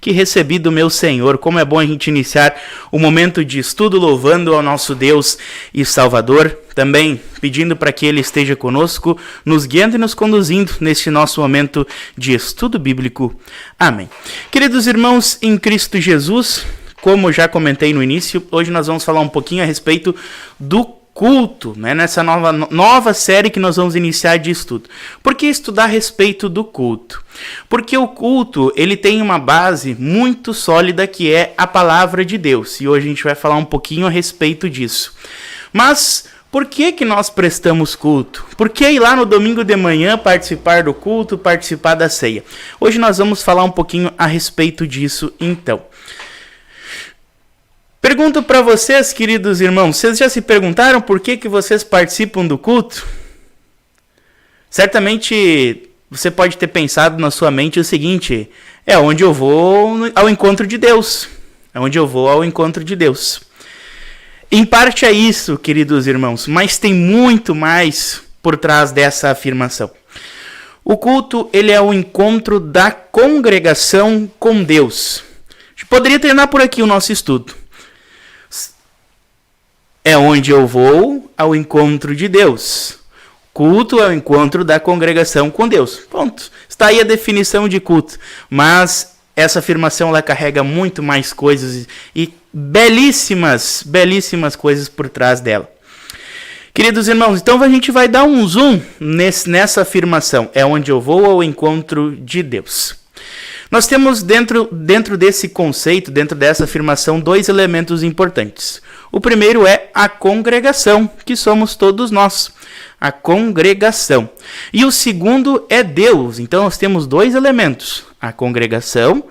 que recebi do meu Senhor. Como é bom a gente iniciar o momento de estudo louvando ao nosso Deus e Salvador, também pedindo para que Ele esteja conosco, nos guiando e nos conduzindo neste nosso momento de estudo bíblico. Amém. Queridos irmãos em Cristo Jesus, como já comentei no início, hoje nós vamos falar um pouquinho a respeito do culto, né? Nessa nova série que nós vamos iniciar de estudo. Por que estudar a respeito do culto? Porque o culto, ele tem uma base muito sólida que é a palavra de Deus. E hoje a gente vai falar um pouquinho a respeito disso. Mas por que nós prestamos culto? Por que ir lá no domingo de manhã participar do culto, participar da ceia? Hoje nós vamos falar um pouquinho a respeito disso então. Pergunto para vocês, queridos irmãos, vocês já se perguntaram por que vocês participam do culto? Certamente você pode ter pensado na sua mente o seguinte: é onde eu vou ao encontro de Deus. É onde eu vou ao encontro de Deus. Em parte é isso, queridos irmãos, mas tem muito mais por trás dessa afirmação. O culto, ele é o encontro da congregação com Deus. A gente poderia terminar por aqui o nosso estudo. É onde eu vou ao encontro de Deus. Culto é o encontro da congregação com Deus. Ponto. Está aí a definição de culto. Mas essa afirmação ela carrega muito mais coisas e belíssimas coisas por trás dela. Queridos irmãos, então a gente vai dar um zoom nessa afirmação. É onde eu vou ao encontro de Deus. Nós temos dentro desse conceito, dentro dessa afirmação, dois elementos importantes. O primeiro é a congregação, que somos todos nós. A congregação. E o segundo é Deus. Então nós temos dois elementos. A congregação,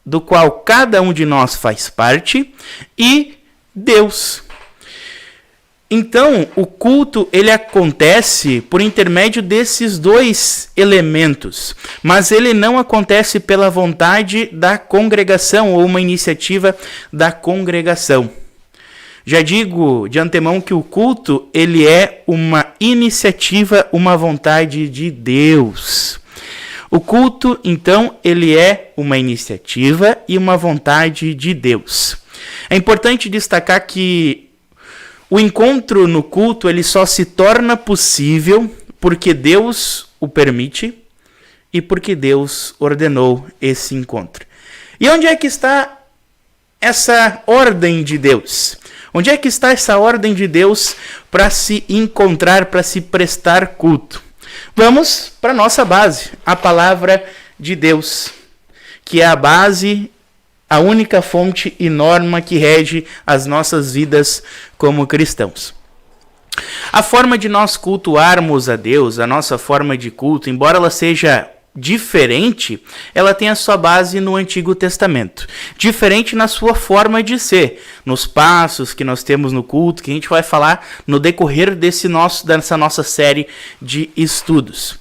do qual cada um de nós faz parte, e Deus. Então, o culto ele acontece por intermédio desses dois elementos, mas ele não acontece pela vontade da congregação ou uma iniciativa da congregação. Já digo de antemão que o culto ele é uma iniciativa, uma vontade de Deus. O culto, então, ele é uma iniciativa e uma vontade de Deus. É importante destacar que o encontro no culto ele só se torna possível porque Deus o permite e porque Deus ordenou esse encontro. E onde é que está essa ordem de Deus? Onde é que está essa ordem de Deus para se encontrar, para se prestar culto? Vamos para a nossa base, a palavra de Deus, que é a base, a única fonte e norma que rege as nossas vidas como cristãos. A forma de nós cultuarmos a Deus, a nossa forma de culto, embora ela seja diferente, ela tem a sua base no Antigo Testamento. Diferente na sua forma de ser, nos passos que nós temos no culto, que a gente vai falar no decorrer dessa nossa série de estudos.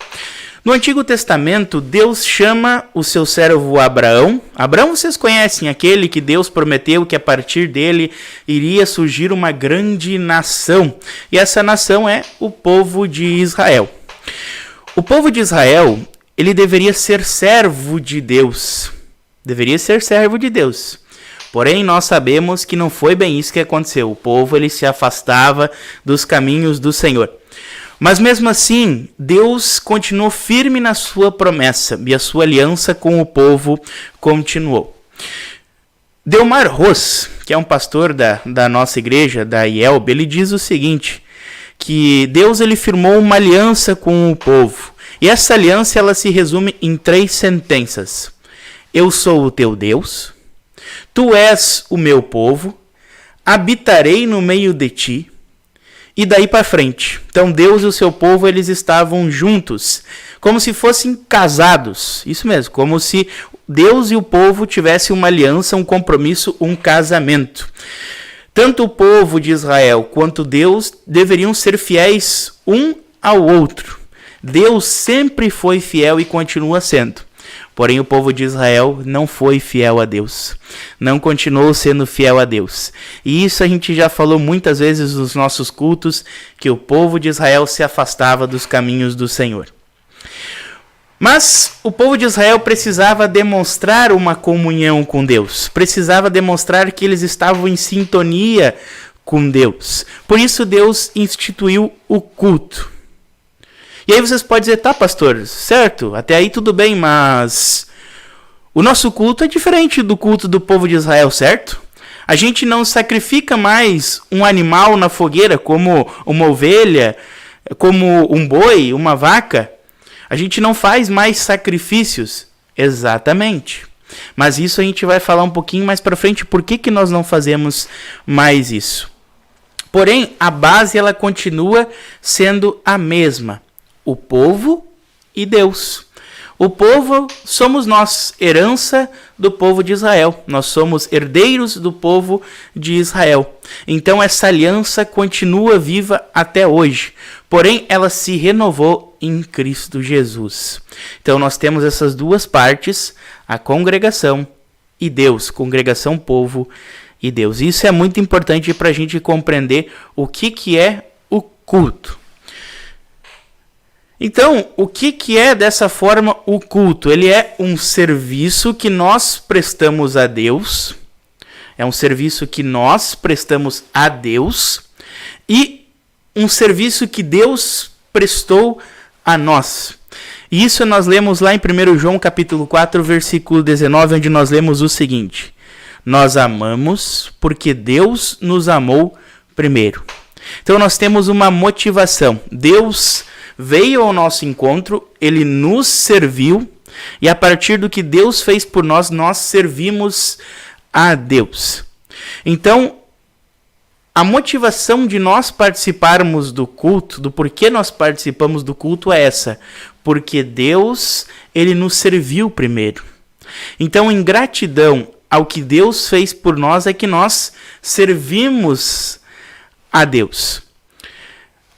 No Antigo Testamento, Deus chama o seu servo Abraão. Abraão vocês conhecem, aquele que Deus prometeu que a partir dele iria surgir uma grande nação. E essa nação é o povo de Israel. O povo de Israel, ele deveria ser servo de Deus. Deveria ser servo de Deus. Porém, nós sabemos que não foi bem isso que aconteceu. O povo ele se afastava dos caminhos do Senhor. Mas mesmo assim, Deus continuou firme na sua promessa e a sua aliança com o povo continuou. Delmar Ros, que é um pastor da nossa igreja, da IELB, ele diz o seguinte, que Deus ele firmou uma aliança com o povo. E essa aliança ela se resume em 3 sentenças. Eu sou o teu Deus, tu és o meu povo, habitarei no meio de ti. E daí para frente. Então Deus e o seu povo eles estavam juntos, como se fossem casados. Isso mesmo, como se Deus e o povo tivessem uma aliança, um compromisso, um casamento. Tanto o povo de Israel quanto Deus deveriam ser fiéis um ao outro. Deus sempre foi fiel e continua sendo. Porém, o povo de Israel não foi fiel a Deus. Não continuou sendo fiel a Deus. E isso a gente já falou muitas vezes nos nossos cultos, que o povo de Israel se afastava dos caminhos do Senhor. Mas o povo de Israel precisava demonstrar uma comunhão com Deus, precisava demonstrar que eles estavam em sintonia com Deus. Por isso Deus instituiu o culto. E aí vocês podem dizer, tá, pastor, certo, até aí tudo bem, mas o nosso culto é diferente do culto do povo de Israel, certo? A gente não sacrifica mais um animal na fogueira, como uma ovelha, como um boi, uma vaca. A gente não faz mais sacrifícios. Exatamente. Mas isso a gente vai falar um pouquinho mais para frente, por que nós não fazemos mais isso. Porém, a base ela continua sendo a mesma. O povo e Deus. O povo somos nós, herança do povo de Israel. Nós somos herdeiros do povo de Israel. Então essa aliança continua viva até hoje. Porém, ela se renovou em Cristo Jesus. Então nós temos essas duas partes, a congregação e Deus. Congregação, povo e Deus. Isso é muito importante para a gente compreender o que é o culto. Então, o que é dessa forma o culto? Ele é um serviço que nós prestamos a Deus, é um serviço que nós prestamos a Deus e um serviço que Deus prestou a nós. E isso nós lemos lá em 1 João capítulo 4, versículo 19, onde nós lemos o seguinte: nós amamos porque Deus nos amou primeiro. Então nós temos uma motivação. Deus veio ao nosso encontro, ele nos serviu, e a partir do que Deus fez por nós, nós servimos a Deus. Então, a motivação de nós participarmos do culto, do porquê nós participamos do culto é essa, porque Deus, ele nos serviu primeiro. Então, em gratidão ao que Deus fez por nós, é que nós servimos a Deus.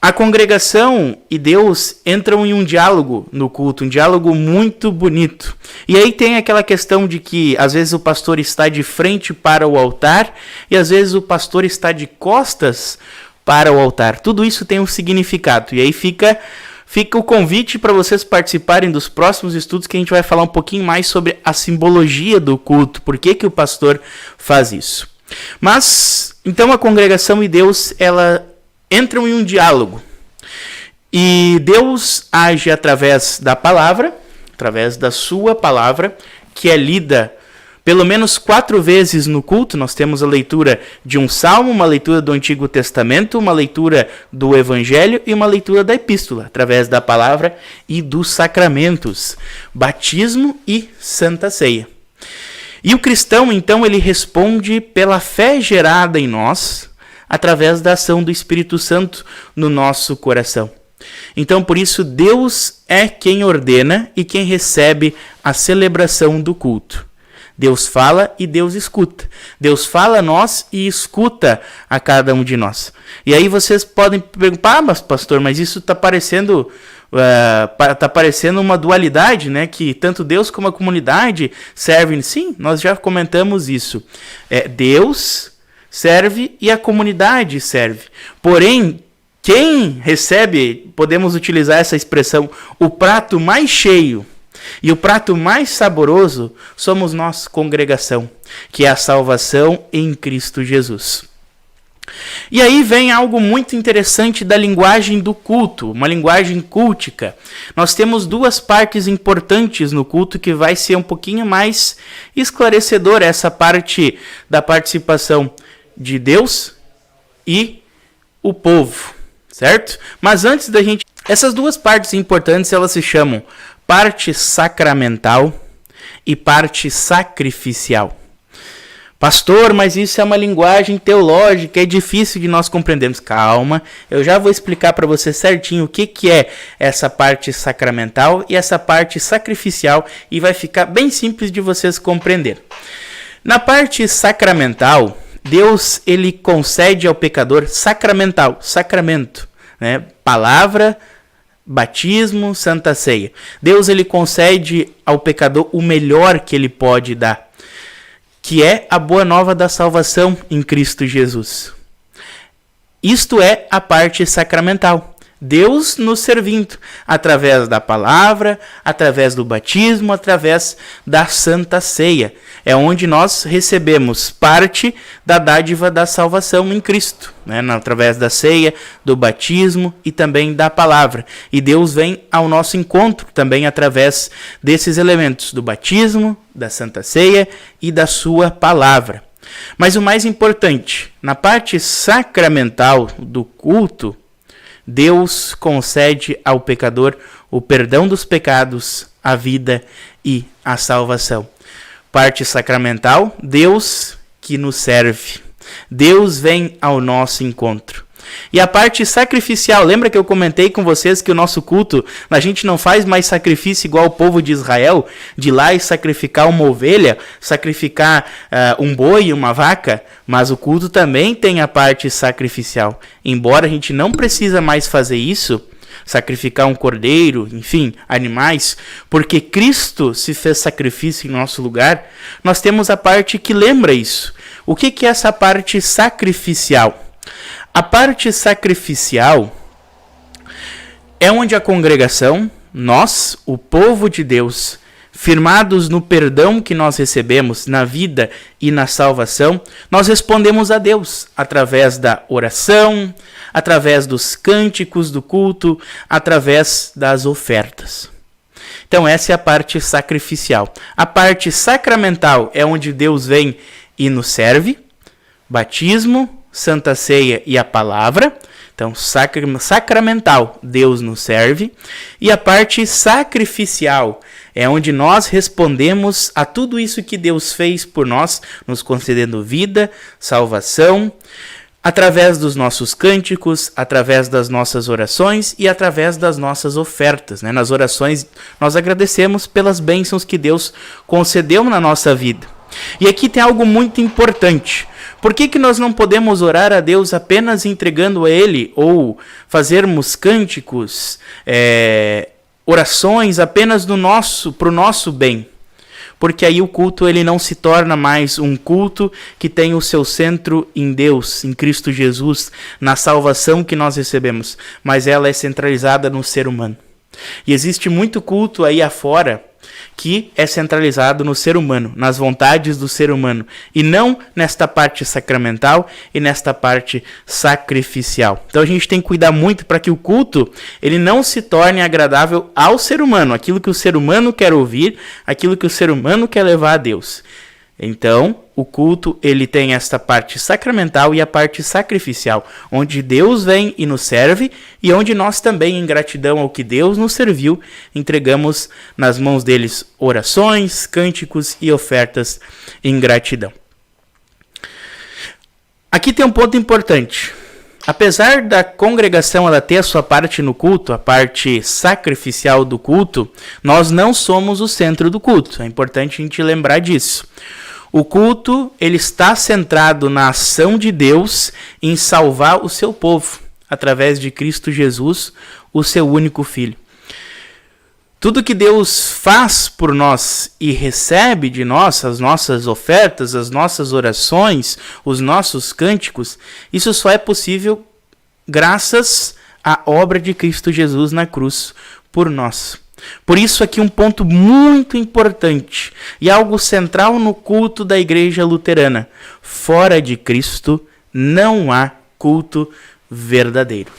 A congregação e Deus entram em um diálogo no culto, um diálogo muito bonito. E aí tem aquela questão de que às vezes o pastor está de frente para o altar e às vezes o pastor está de costas para o altar. Tudo isso tem um significado. E aí fica o convite para vocês participarem dos próximos estudos, que a gente vai falar um pouquinho mais sobre a simbologia do culto, por que o pastor faz isso. Mas, então a congregação e Deus, ela entram em um diálogo. E Deus age através da palavra, através da sua palavra, que é lida pelo menos 4 vezes no culto. Nós temos a leitura de um salmo, uma leitura do Antigo Testamento, uma leitura do Evangelho e uma leitura da Epístola, através da palavra e dos sacramentos, batismo e Santa Ceia. E o cristão, então, ele responde pela fé gerada em nós, através da ação do Espírito Santo no nosso coração. Então, por isso, Deus é quem ordena e quem recebe a celebração do culto. Deus fala e Deus escuta. Deus fala a nós e escuta a cada um de nós. E aí vocês podem perguntar, mas pastor, mas isso está parecendo uma dualidade, né? Que tanto Deus como a comunidade servem. Sim, nós já comentamos isso. Deus serve e a comunidade serve. Porém, quem recebe, podemos utilizar essa expressão, o prato mais cheio e o prato mais saboroso, somos nós, congregação, que é a salvação em Cristo Jesus. E aí vem algo muito interessante da linguagem do culto, uma linguagem cultica. Nós temos 2 partes importantes no culto que vai ser um pouquinho mais esclarecedora, essa parte da participação de Deus e o povo, certo? Mas antes da gente... Essas 2 partes importantes, elas se chamam parte sacramental e parte sacrificial. Pastor, mas isso é uma linguagem teológica, é difícil de nós compreendermos. Calma, eu já vou explicar para você certinho o que é essa parte sacramental e essa parte sacrificial, e vai ficar bem simples de vocês compreenderem. Na parte sacramental, Deus, ele concede ao pecador sacramento, né? Palavra, batismo, Santa Ceia. Deus, ele concede ao pecador o melhor que ele pode dar, que é a boa nova da salvação em Cristo Jesus. Isto é a parte sacramental. Deus nos servindo através da palavra, através do batismo, através da Santa Ceia. É onde nós recebemos parte da dádiva da salvação em Cristo, né? Através da ceia, do batismo e também da palavra. E Deus vem ao nosso encontro também através desses elementos, do batismo, da Santa Ceia e da sua palavra. Mas o mais importante, na parte sacramental do culto, Deus concede ao pecador o perdão dos pecados, a vida e a salvação. Parte sacramental, Deus que nos serve. Deus vem ao nosso encontro. E a parte sacrificial, lembra que eu comentei com vocês que o nosso culto, a gente não faz mais sacrifício igual o povo de Israel, de ir lá e sacrificar uma ovelha, sacrificar um boi, uma vaca, mas o culto também tem a parte sacrificial. Embora a gente não precisa mais fazer isso, sacrificar um cordeiro, enfim, animais, porque Cristo se fez sacrifício em nosso lugar, nós temos a parte que lembra isso. O que é essa parte sacrificial? A parte sacrificial é onde a congregação, nós, o povo de Deus, firmados no perdão que nós recebemos na vida e na salvação, nós respondemos a Deus através da oração, através dos cânticos do culto, através das ofertas. Então essa é a parte sacrificial. A parte sacramental é onde Deus vem e nos serve, batismo, Santa Ceia e a palavra. Então, sacramental, Deus nos serve. E a parte sacrificial é onde nós respondemos a tudo isso que Deus fez por nós, nos concedendo vida, salvação, através dos nossos cânticos, através das nossas orações e através das nossas ofertas, né? Nas orações, nós agradecemos pelas bênçãos que Deus concedeu na nossa vida. E aqui tem algo muito importante. Por que nós não podemos orar a Deus apenas entregando a Ele ou fazermos cânticos, orações apenas para o nosso bem? Porque aí o culto ele não se torna mais um culto que tem o seu centro em Deus, em Cristo Jesus, na salvação que nós recebemos, mas ela é centralizada no ser humano. E existe muito culto aí afora que é centralizado no ser humano, nas vontades do ser humano, e não nesta parte sacramental e nesta parte sacrificial. Então a gente tem que cuidar muito para que o culto ele não se torne agradável ao ser humano, aquilo que o ser humano quer ouvir, aquilo que o ser humano quer levar a Deus. Então, o culto ele tem esta parte sacramental e a parte sacrificial, onde Deus vem e nos serve e onde nós também, em gratidão ao que Deus nos serviu, entregamos nas mãos deles orações, cânticos e ofertas em gratidão. Aqui tem um ponto importante. Apesar da congregação ela ter a sua parte no culto, a parte sacrificial do culto, nós não somos o centro do culto. É importante a gente lembrar disso. O culto ele está centrado na ação de Deus em salvar o seu povo, através de Cristo Jesus, o seu único Filho. Tudo que Deus faz por nós e recebe de nós, as nossas ofertas, as nossas orações, os nossos cânticos, isso só é possível graças à obra de Cristo Jesus na cruz por nós. Por isso aqui um ponto muito importante e algo central no culto da Igreja Luterana. Fora de Cristo não há culto verdadeiro.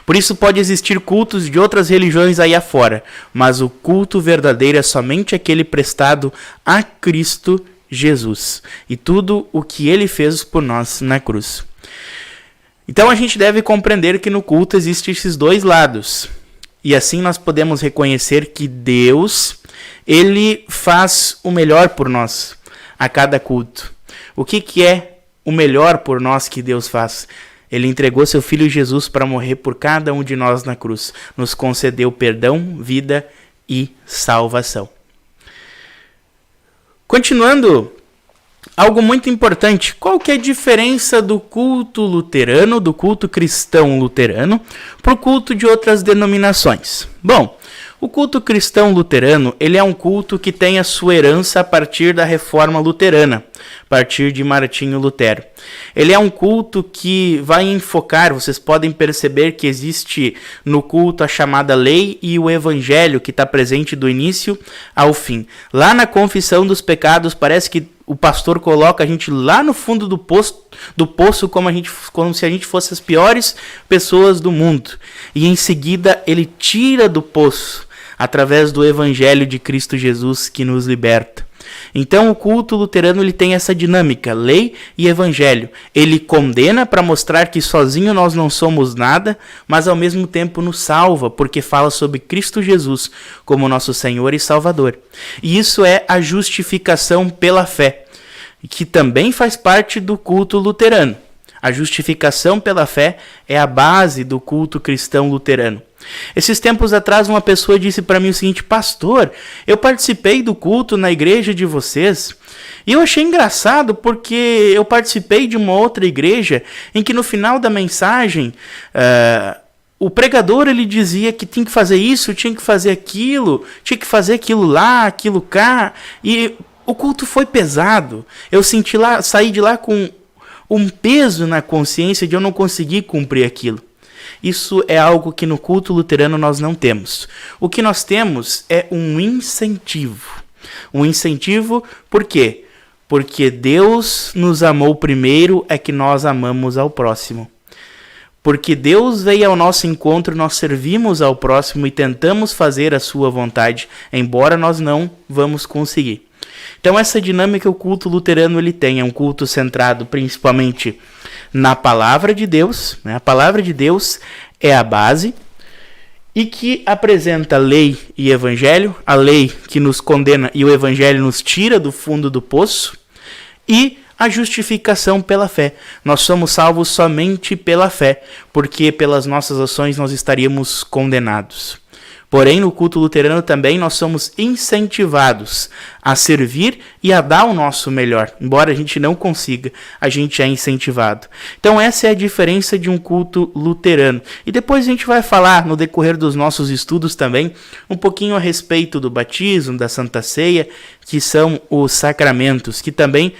Por isso pode existir cultos de outras religiões aí afora, mas o culto verdadeiro é somente aquele prestado a Cristo Jesus e tudo o que ele fez por nós na cruz. Então a gente deve compreender que no culto existem esses dois lados. E assim nós podemos reconhecer que Deus, ele faz o melhor por nós a cada culto. O que é o melhor por nós que Deus faz? Ele entregou seu Filho Jesus para morrer por cada um de nós na cruz. Nos concedeu perdão, vida e salvação. Continuando, algo muito importante. Qual que é a diferença do culto luterano, do culto cristão luterano, para o culto de outras denominações? Bom, O culto cristão luterano, ele é um culto que tem a sua herança a partir da reforma luterana, a partir de Martinho Lutero. Ele é um culto que vai enfocar, vocês podem perceber que existe no culto a chamada lei e o evangelho, que está presente do início ao fim. Lá na confissão dos pecados, parece que o pastor coloca a gente lá no fundo do poço como se a gente fosse as piores pessoas do mundo. E em seguida ele tira do poço através do evangelho de Cristo Jesus que nos liberta. Então o culto luterano ele tem essa dinâmica, lei e evangelho. Ele condena para mostrar que sozinho nós não somos nada, mas ao mesmo tempo nos salva, porque fala sobre Cristo Jesus como nosso Senhor e Salvador. E isso é a justificação pela fé, que também faz parte do culto luterano. A justificação pela fé é a base do culto cristão luterano. Esses tempos atrás uma pessoa disse para mim o seguinte: pastor, eu participei do culto na igreja de vocês e eu achei engraçado porque eu participei de uma outra igreja em que no final da mensagem o pregador ele dizia que tinha que fazer isso, tinha que fazer aquilo, tinha que fazer aquilo lá, aquilo cá, e o culto foi pesado. Eu saí de lá com um peso na consciência de eu não conseguir cumprir aquilo. Isso é algo que no culto luterano nós não temos. O que nós temos é um incentivo. Um incentivo por quê? Porque Deus nos amou primeiro, é que nós amamos ao próximo. Porque Deus veio ao nosso encontro, nós servimos ao próximo e tentamos fazer a sua vontade, embora nós não vamos conseguir. Então essa dinâmica o culto luterano ele tem, é um culto centrado principalmente na palavra de Deus, né? A palavra de Deus é a base e que apresenta lei e evangelho, a lei que nos condena e o evangelho nos tira do fundo do poço, e a justificação pela fé. Nós somos salvos somente pela fé, porque pelas nossas ações nós estaríamos condenados. Porém, no culto luterano também nós somos incentivados a servir e a dar o nosso melhor. Embora a gente não consiga, a gente é incentivado. Então essa é a diferença de um culto luterano. E depois a gente vai falar, no decorrer dos nossos estudos também, um pouquinho a respeito do batismo, da Santa Ceia, que são os sacramentos, que também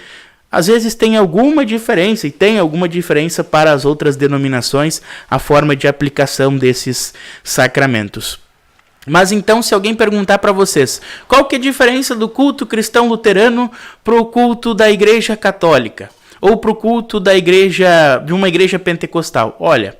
às vezes tem alguma diferença, e tem alguma diferença para as outras denominações, a forma de aplicação desses sacramentos. Mas então, se alguém perguntar para vocês, qual que é a diferença do culto cristão luterano para o culto da igreja católica? Ou para o culto de uma igreja pentecostal? Olha,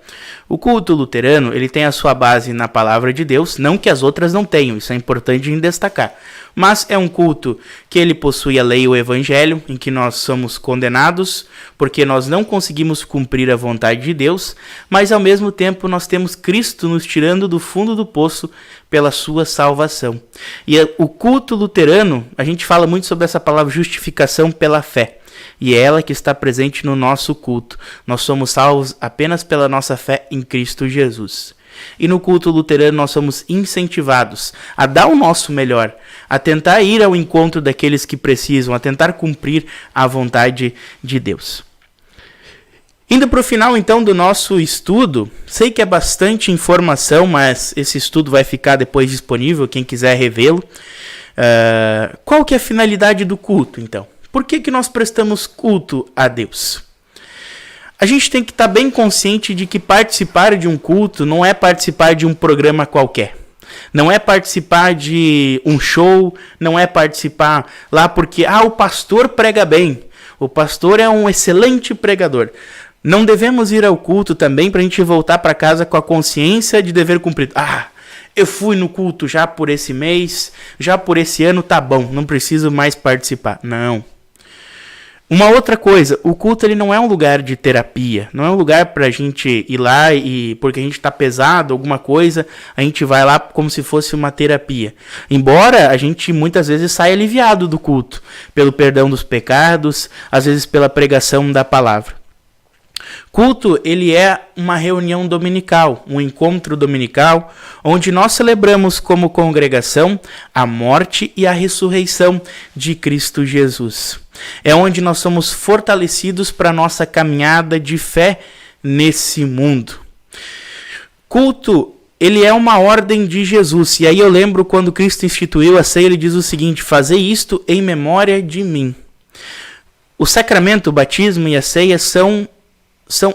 o culto luterano ele tem a sua base na palavra de Deus, não que as outras não tenham, isso é importante em destacar. Mas é um culto que ele possui a lei e o evangelho, em que nós somos condenados, porque nós não conseguimos cumprir a vontade de Deus, mas ao mesmo tempo nós temos Cristo nos tirando do fundo do poço pela sua salvação. E o culto luterano, a gente fala muito sobre essa palavra justificação pela fé. E é ela que está presente no nosso culto. Nós somos salvos apenas pela nossa fé em Cristo Jesus. E no culto luterano nós somos incentivados a dar o nosso melhor, a tentar ir ao encontro daqueles que precisam, a tentar cumprir a vontade de Deus. Indo para o final então do nosso estudo, sei que é bastante informação, mas esse estudo vai ficar depois disponível, quem quiser revê-lo. Qual que é a finalidade do culto então? Por que nós prestamos culto a Deus? A gente tem que estar bem consciente de que participar de um culto não é participar de um programa qualquer. Não é participar de um show, não é participar lá porque o pastor prega bem. O pastor é um excelente pregador. Não devemos ir ao culto também para a gente voltar para casa com a consciência de dever cumprido. Eu fui no culto já por esse mês, já por esse ano, tá bom, não preciso mais participar. Não. Uma outra coisa, o culto ele não é um lugar de terapia, não é um lugar para a gente ir lá e porque a gente está pesado, alguma coisa, a gente vai lá como se fosse uma terapia. Embora a gente muitas vezes saia aliviado do culto, pelo perdão dos pecados, às vezes pela pregação da palavra. Culto, ele é uma reunião dominical, um encontro dominical, onde nós celebramos como congregação a morte e a ressurreição de Cristo Jesus. É onde nós somos fortalecidos para a nossa caminhada de fé nesse mundo. Culto ele é uma ordem de Jesus. E aí eu lembro quando Cristo instituiu a ceia, ele diz o seguinte: fazei isto em memória de mim. O sacramento, o batismo e a ceia são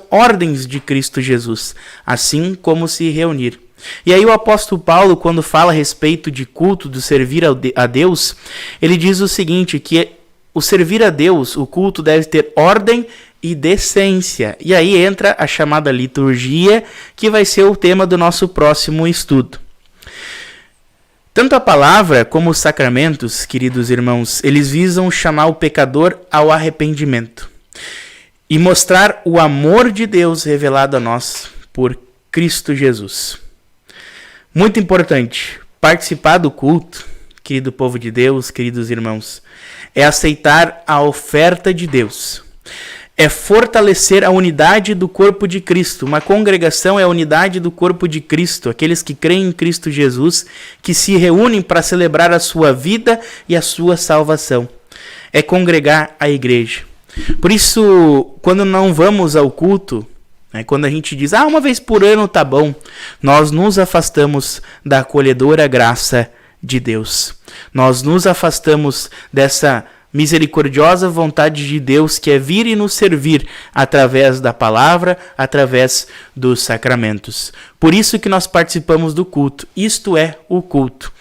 ordens de Cristo Jesus, assim como se reunir. E aí o apóstolo Paulo, quando fala a respeito de culto, do servir a Deus, ele diz o seguinte, que o servir a Deus, o culto deve ter ordem e decência. E aí entra a chamada liturgia, que vai ser o tema do nosso próximo estudo. Tanto a palavra como os sacramentos, queridos irmãos, eles visam chamar o pecador ao arrependimento e mostrar o amor de Deus revelado a nós por Cristo Jesus. Muito importante, participar do culto, querido povo de Deus, queridos irmãos, é aceitar a oferta de Deus. É fortalecer a unidade do corpo de Cristo. Uma congregação é a unidade do corpo de Cristo, aqueles que creem em Cristo Jesus, que se reúnem para celebrar a sua vida e a sua salvação. É congregar a igreja. Por isso, quando não vamos ao culto, quando a gente diz, uma vez por ano tá bom, nós nos afastamos da acolhedora graça de Deus. Nós nos afastamos dessa misericordiosa vontade de Deus, que é vir e nos servir através da palavra, através dos sacramentos. Por isso que nós participamos do culto. Isto é o culto.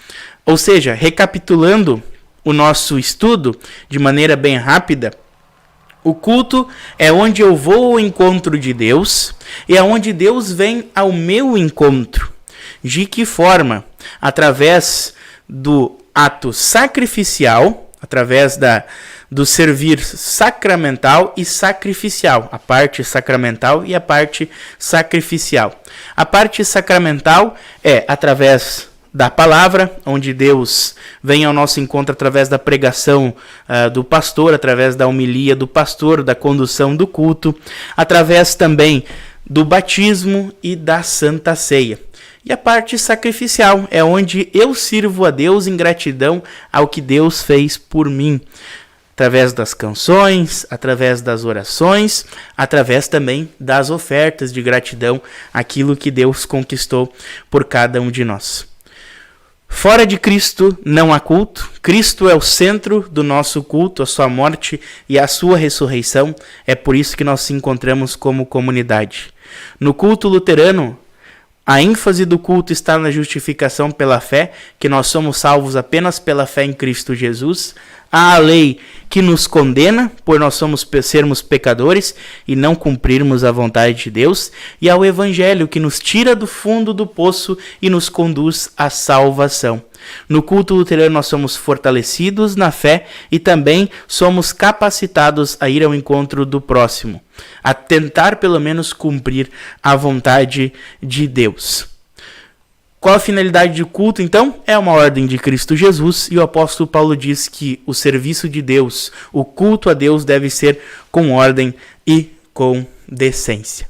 Ou seja, recapitulando o nosso estudo de maneira bem rápida, o culto é onde eu vou ao encontro de Deus e é onde Deus vem ao meu encontro. De que forma? Através do ato sacrificial, através do servir sacramental e sacrificial, a parte sacramental e a parte sacrificial. A parte sacramental é através da palavra, onde Deus vem ao nosso encontro através da pregação do pastor, através da homilia do pastor, da condução do culto, através também do batismo e da Santa Ceia. E a parte sacrificial é onde eu sirvo a Deus em gratidão ao que Deus fez por mim. Através das canções, através das orações, através também das ofertas de gratidão, aquilo que Deus conquistou por cada um de nós. Fora de Cristo não há culto. Cristo é o centro do nosso culto, a sua morte e a sua ressurreição. É por isso que nós nos encontramos como comunidade. No culto luterano, a ênfase do culto está na justificação pela fé, que nós somos salvos apenas pela fé em Cristo Jesus. Há a lei que nos condena, por nós sermos pecadores e não cumprirmos a vontade de Deus. E há o evangelho que nos tira do fundo do poço e nos conduz à salvação. No culto luterano nós somos fortalecidos na fé e também somos capacitados a ir ao encontro do próximo, a tentar pelo menos cumprir a vontade de Deus. Qual a finalidade do culto, então? É uma ordem de Cristo Jesus, e o apóstolo Paulo diz que o serviço de Deus, o culto a Deus deve ser com ordem e com decência.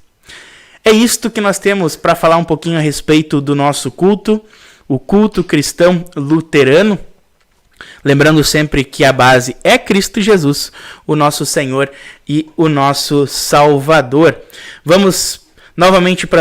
É isto que nós temos para falar um pouquinho a respeito do nosso culto, o culto cristão luterano. Lembrando sempre que a base é Cristo Jesus, o nosso Senhor e o nosso Salvador. Vamos novamente para